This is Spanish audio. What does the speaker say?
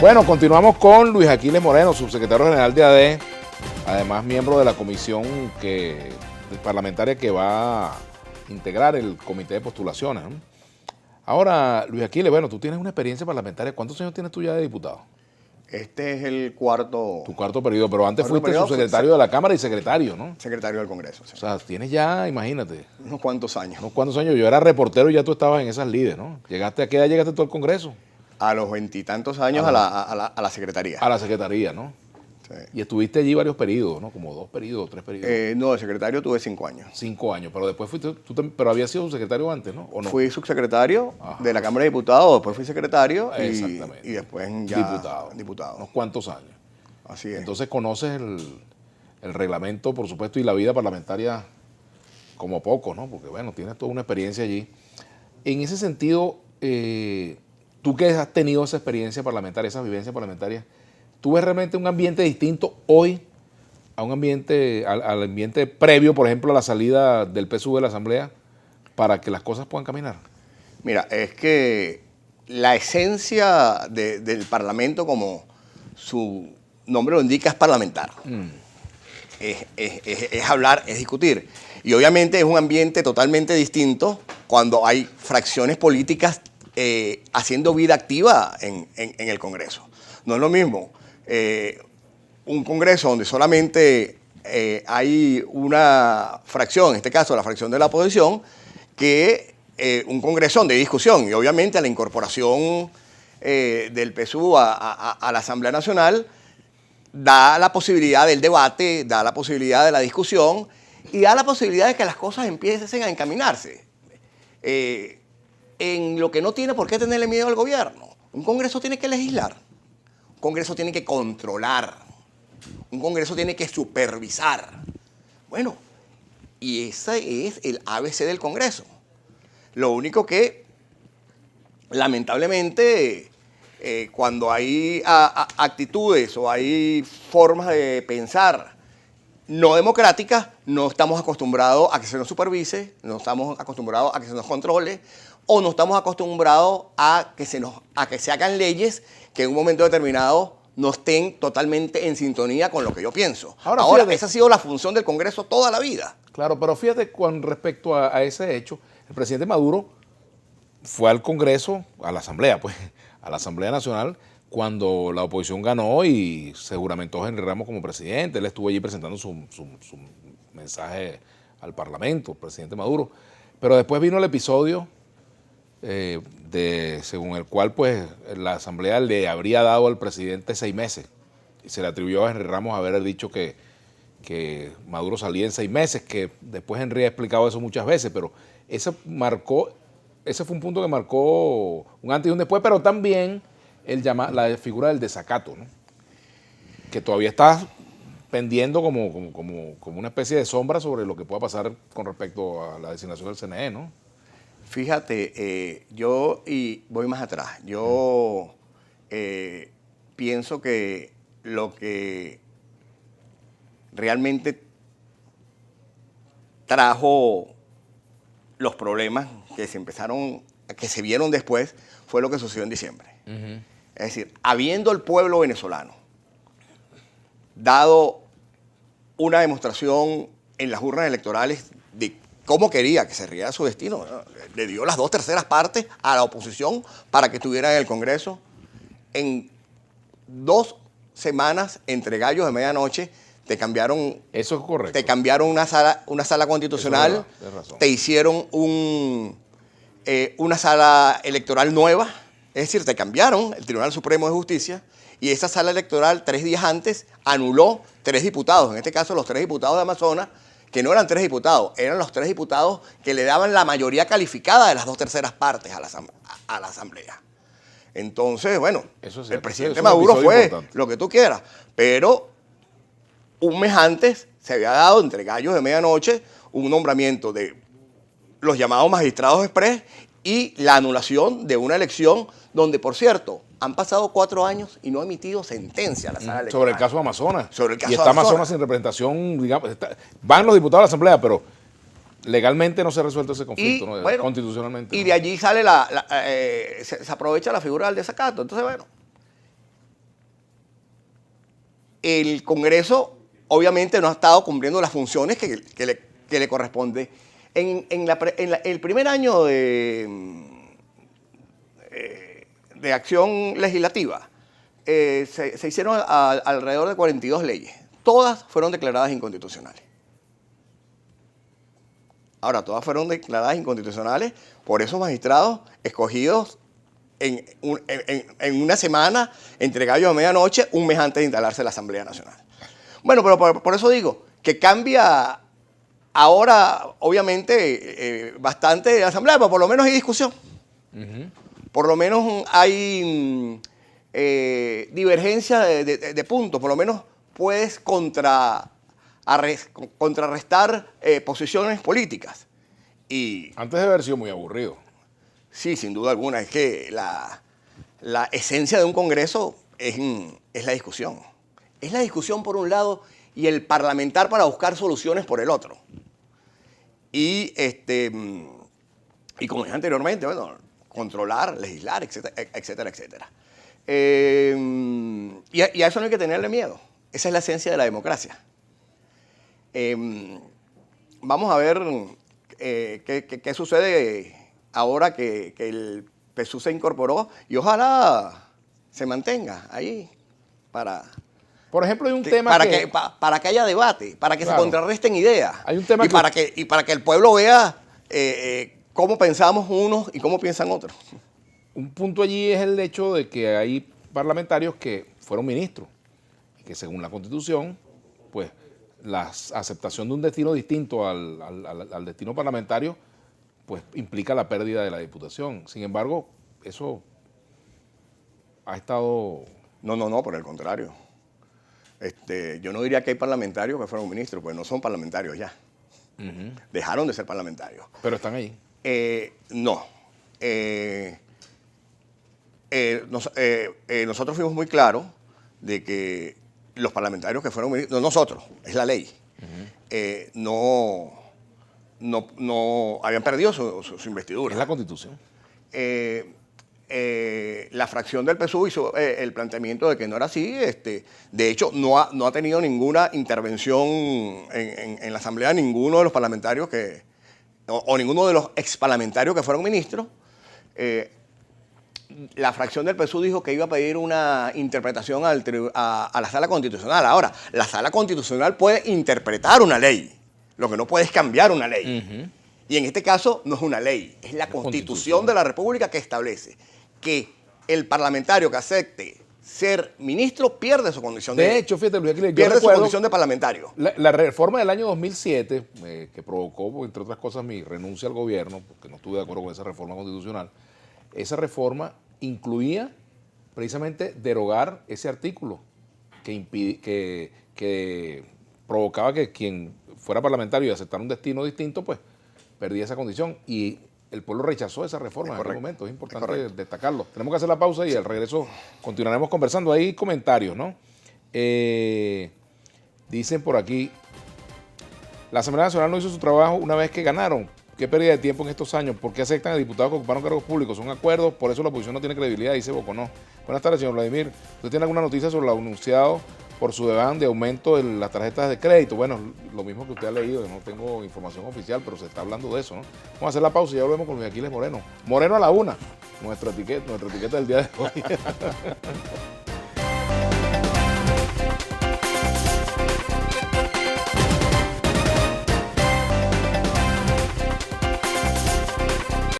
Bueno, continuamos con Luis Aquiles Moreno, subsecretario general de AD, además miembro de la comisión parlamentaria que va a integrar el comité de postulaciones, ¿no? Ahora, Luis Aquiles, bueno, tú tienes una experiencia parlamentaria. ¿Cuántos años tienes tú ya de diputado? Este es el cuarto. Tu cuarto periodo, pero antes fuiste periodo, subsecretario de la Cámara y secretario, ¿no? Secretario del Congreso. Sí. O sea, tienes ya, imagínate. Unos cuantos años. Unos cuantos años. Yo era reportero y ya tú estabas en esas lides, ¿no? ¿A qué edad llegaste tú al Congreso? A los 20 y tantos años a la Secretaría. A la Secretaría, ¿no? Sí. Y estuviste allí varios periodos, ¿no? Como 2 periodos, 3 periodos. No, de secretario tuve 5 años. 5 años, pero después fuiste, pero habías sido subsecretario antes, ¿no? ¿O no? Fui subsecretario de la Cámara de Diputados, después fui secretario Exactamente. y después ya diputado. Unos cuantos años. Así es. Entonces conoces el reglamento, por supuesto, y la vida parlamentaria como poco, ¿no? Porque, bueno, tienes toda una experiencia allí. En ese sentido, tú que has tenido esa experiencia parlamentaria, esa vivencia parlamentaria, ¿tú ves realmente un ambiente distinto hoy a un ambiente, al ambiente previo, por ejemplo, a la salida del PSUV de la Asamblea, para que las cosas puedan caminar? Mira, es que la esencia del Parlamento, como su nombre lo indica, es parlamentar. Es hablar, es discutir. Y obviamente es un ambiente totalmente distinto cuando hay fracciones políticas haciendo vida activa en el Congreso. No es lo mismo un Congreso donde solamente hay una fracción, en este caso la fracción de la oposición, que un Congreso donde hay discusión. Y obviamente la incorporación del PSUV a la Asamblea Nacional da la posibilidad del debate, da la posibilidad de la discusión y da la posibilidad de que las cosas empiecen a encaminarse. En lo que no tiene por qué tenerle miedo al gobierno. Un Congreso tiene que legislar, un Congreso tiene que controlar, un Congreso tiene que supervisar. Bueno, y ese es el ABC del Congreso. Lo único que, lamentablemente, cuando hay actitudes o hay formas de pensar no democráticas, no estamos acostumbrados a que se nos supervise, no estamos acostumbrados a que se nos controle, o no estamos acostumbrados a que se hagan leyes que en un momento determinado no estén totalmente en sintonía con lo que yo pienso. Ahora esa ha sido la función del Congreso toda la vida. Claro, pero fíjate, con respecto a ese hecho, el presidente Maduro fue al Congreso, a la Asamblea, pues, a la Asamblea Nacional, cuando la oposición ganó y se juramentó a Henry Ramos como presidente. Él estuvo allí presentando su mensaje al Parlamento, el presidente Maduro. Pero después vino el episodio según el cual pues la Asamblea le habría dado al presidente 6 meses y se le atribuyó a Henry Ramos haber dicho que Maduro salía en 6 meses, que después Henry ha explicado eso muchas veces, pero ese fue un punto que marcó un antes y un después, pero también la figura del desacato, ¿no? Que todavía está pendiendo como una especie de sombra sobre lo que pueda pasar con respecto a la designación del CNE, ¿no? Fíjate, yo voy más atrás. Yo pienso que lo que realmente trajo los problemas que se vieron después, fue lo que sucedió en diciembre. Es decir, habiendo el pueblo venezolano dado una demostración en las urnas electorales de cómo quería que se riera su destino, le dio las 2/3 partes a la oposición para que estuviera en el Congreso. En 2 semanas, entre gallos de medianoche, te cambiaron. Eso es correcto. Te cambiaron una sala constitucional, es razón. te hicieron una sala electoral nueva, es decir, te cambiaron el Tribunal Supremo de Justicia, y esa sala electoral 3 días antes anuló 3 diputados, en este caso los 3 diputados de Amazonas, que no eran 3 diputados, eran los 3 diputados que le daban la mayoría calificada de las 2/3 partes a la Asamblea. Entonces, bueno, el presidente Maduro fue importante, lo que tú quieras, pero un mes antes se había dado, entre gallos de medianoche, un nombramiento de los llamados magistrados express y la anulación de una elección donde, por cierto, han pasado 4 años y no ha emitido sentencia a la sala electoral. Sobre el caso de Amazonas. Sobre el caso y está Amazonas sin representación, digamos, van los diputados a la Asamblea, pero legalmente no se ha resuelto ese conflicto, ¿no? Bueno, constitucionalmente. Y ¿no? de allí sale se aprovecha la figura del desacato. Entonces, bueno, el Congreso obviamente no ha estado cumpliendo las funciones que le corresponde. El primer año de acción legislativa se hicieron alrededor de 42 leyes. Todas fueron declaradas inconstitucionales. Ahora, todas fueron declaradas inconstitucionales por esos magistrados escogidos en una semana, entre gallo a medianoche, un mes antes de instalarse la Asamblea Nacional. Bueno, pero por eso digo que cambia ahora, obviamente, bastante la Asamblea, pero por lo menos hay discusión. Por lo menos hay divergencia de puntos, por lo menos puedes contrarrestar posiciones políticas. Y antes de haber sido muy aburrido. sí, sin duda alguna, es que la esencia de un Congreso es la discusión. Es la discusión por un lado y el parlamentar para buscar soluciones por el otro. Y como dije anteriormente, bueno, controlar, legislar, etcétera, etcétera, etcétera. Y a eso no hay que tenerle miedo. Esa es la esencia de la democracia. Vamos a ver qué sucede ahora que el PSUV se incorporó y ojalá se mantenga ahí Por ejemplo, hay un tema para que haya debate, para que claro, se contrarresten ideas. Hay un tema y para que el pueblo vea cómo pensamos unos y cómo piensan otros. Un punto allí es el hecho de que hay parlamentarios que fueron ministros y que según la Constitución, pues la aceptación de un destino distinto al destino parlamentario, pues implica la pérdida de la diputación. Sin embargo, eso ha estado... No, por el contrario. Yo no diría que hay parlamentarios que fueron ministros, pues no son parlamentarios ya. Dejaron de ser parlamentarios. Pero están ahí. No. Nosotros fuimos muy claros de que los parlamentarios que fueron ministros, no nosotros, es la ley, no habían perdido su investidura. Es la Constitución. La fracción del PSUV hizo el planteamiento de que no era así. De hecho, no ha tenido ninguna intervención en la Asamblea, ninguno de los parlamentarios o ninguno de los exparlamentarios que fueron ministros. La fracción del PSUV dijo que iba a pedir una interpretación a la Sala Constitucional. Ahora, la Sala Constitucional puede interpretar una ley, lo que no puede es cambiar una ley. Y en este caso no es una ley, es la Constitución de la República que establece que el parlamentario que acepte ser ministro pierde su condición de hecho, fíjate, Luis Aquiles, pierde su condición de parlamentario. La reforma del año 2007, que provocó, entre otras cosas, mi renuncia al gobierno, porque no estuve de acuerdo con esa reforma constitucional, esa reforma incluía precisamente derogar ese artículo que provocaba que quien fuera parlamentario y aceptara un destino distinto, pues perdía esa condición. Y el pueblo rechazó esa reforma en aquel momento. Es importante destacarlo. Tenemos que hacer la pausa y al regreso continuaremos conversando. Hay comentarios, ¿no? Dicen por aquí, la Asamblea Nacional no hizo su trabajo una vez que ganaron. ¿Qué pérdida de tiempo en estos años? ¿Por qué aceptan a diputados que ocuparon cargos públicos? Son acuerdos, por eso la oposición no tiene credibilidad, dice Boconó. Buenas tardes, señor Vladimir. ¿Usted tiene alguna noticia sobre lo anunciado por su devan de aumento en las tarjetas de crédito? Bueno, lo mismo que usted ha leído, yo no tengo información oficial, pero se está hablando de eso, ¿no? Vamos a hacer la pausa y ya volvemos con Luis Aquiles Moreno. Moreno a la 1, nuestra etiqueta del día de hoy.